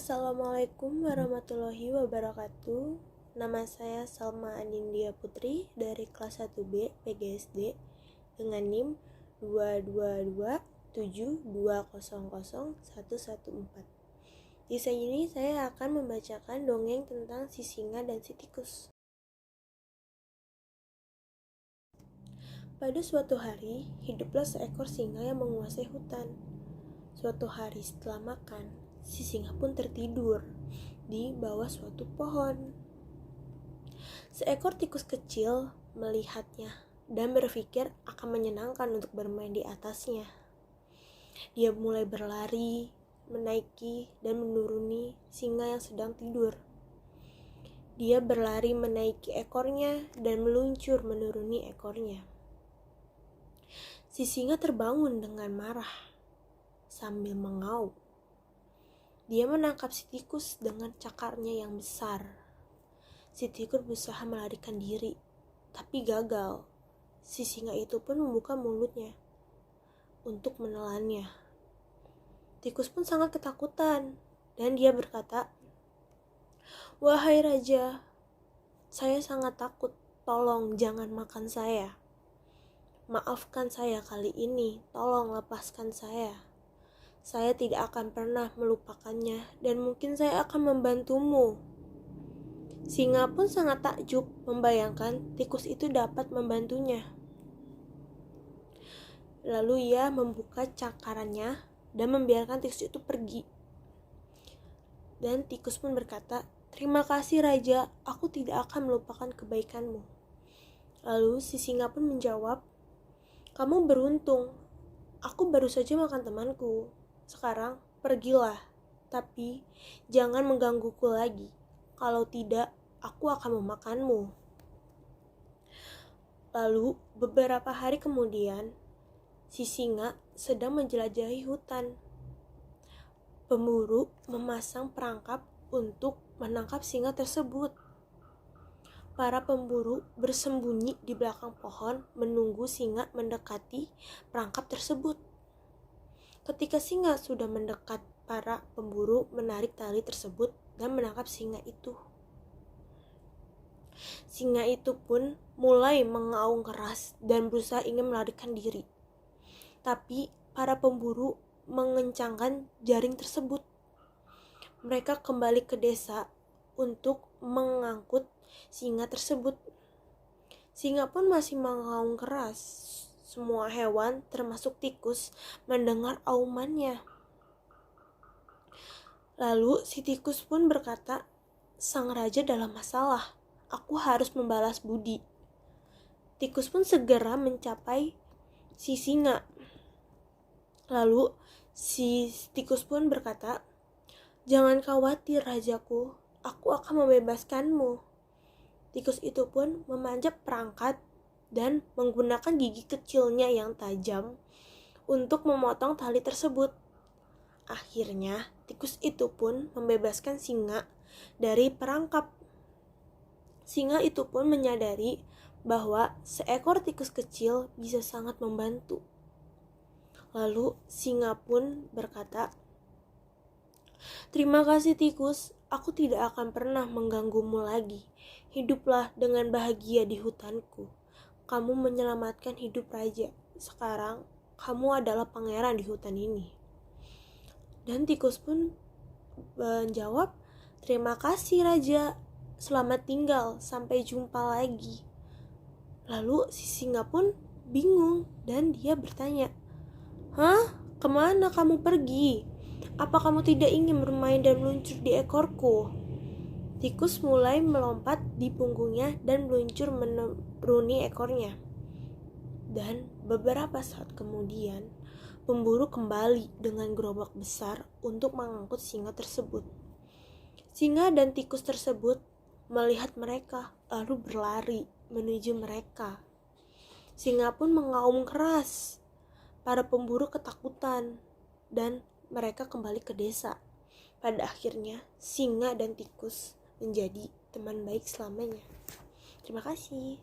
Assalamualaikum warahmatullahi wabarakatuh. Nama saya Salma Anindya Putri dari kelas 1B PGSD dengan NIM 22272000114. Di sini saya akan membacakan dongeng tentang si singa dan si tikus. Pada suatu hari, hiduplah seekor singa yang menguasai hutan. Suatu hari setelah makan, si singa pun tertidur di bawah suatu pohon. Seekor tikus kecil melihatnya dan berpikir akan menyenangkan untuk bermain di atasnya. Dia mulai berlari, menaiki dan menuruni singa yang sedang tidur. Dia berlari menaiki ekornya dan meluncur menuruni ekornya. Si singa terbangun dengan marah sambil mengaum. Dia menangkap si tikus dengan cakarnya yang besar. Si tikus berusaha melarikan diri, tapi gagal. Si singa itu pun membuka mulutnya untuk menelannya. Tikus pun sangat ketakutan, dan dia berkata, "Wahai raja, saya sangat takut. Tolong jangan makan saya. Maafkan saya kali ini, tolong lepaskan saya. Saya tidak akan pernah melupakannya dan mungkin saya akan membantumu." Singa pun sangat takjub membayangkan tikus itu dapat membantunya. Lalu ia membuka cakarannya dan membiarkan tikus itu pergi. Dan tikus pun berkata, "Terima kasih raja, aku tidak akan melupakan kebaikanmu." Lalu si singa pun menjawab, "Kamu beruntung, aku baru saja makan temanku. Sekarang pergilah, tapi jangan menggangguku lagi. Kalau tidak, aku akan memakanmu." Lalu beberapa hari kemudian, si singa sedang menjelajahi hutan. Pemburu memasang perangkap untuk menangkap singa tersebut. Para pemburu bersembunyi di belakang pohon menunggu singa mendekati perangkap tersebut. Ketika singa sudah mendekat, para pemburu menarik tali tersebut dan menangkap singa itu. Singa itu pun mulai mengaum keras dan berusaha ingin melarikan diri. Tapi para pemburu mengencangkan jaring tersebut. Mereka kembali ke desa untuk mengangkut singa tersebut. Singa pun masih mengaum keras. Semua hewan, termasuk tikus, mendengar aumannya. Lalu si tikus pun berkata, "Sang raja dalam masalah. Aku harus membalas budi." Tikus pun segera mencapai si singa. Lalu si tikus pun berkata, "Jangan khawatir rajaku, aku akan membebaskanmu." Tikus itu pun memanjat perangkat dan menggunakan gigi kecilnya yang tajam untuk memotong tali tersebut. Akhirnya, tikus itu pun membebaskan singa dari perangkap. Singa itu pun menyadari bahwa seekor tikus kecil bisa sangat membantu. Lalu singa pun berkata, "Terima kasih tikus, aku tidak akan pernah mengganggumu lagi. Hiduplah dengan bahagia di hutanku. Kamu menyelamatkan hidup raja. Sekarang kamu adalah pangeran di hutan ini." Dan tikus pun menjawab, "Terima kasih raja, selamat tinggal, sampai jumpa lagi." Lalu si singa pun bingung dan dia bertanya, "Hah? Kemana kamu pergi? Apa kamu tidak ingin bermain dan meluncur di ekorku?" Tikus mulai melompat di punggungnya dan meluncur menuruni ekornya. Dan beberapa saat kemudian, pemburu kembali dengan gerobak besar untuk mengangkut singa tersebut. Singa dan tikus tersebut melihat mereka lalu berlari menuju mereka. Singa pun mengaum keras. Para pemburu ketakutan dan mereka kembali ke desa. Pada akhirnya, singa dan tikus menjadi teman baik selamanya. Terima kasih.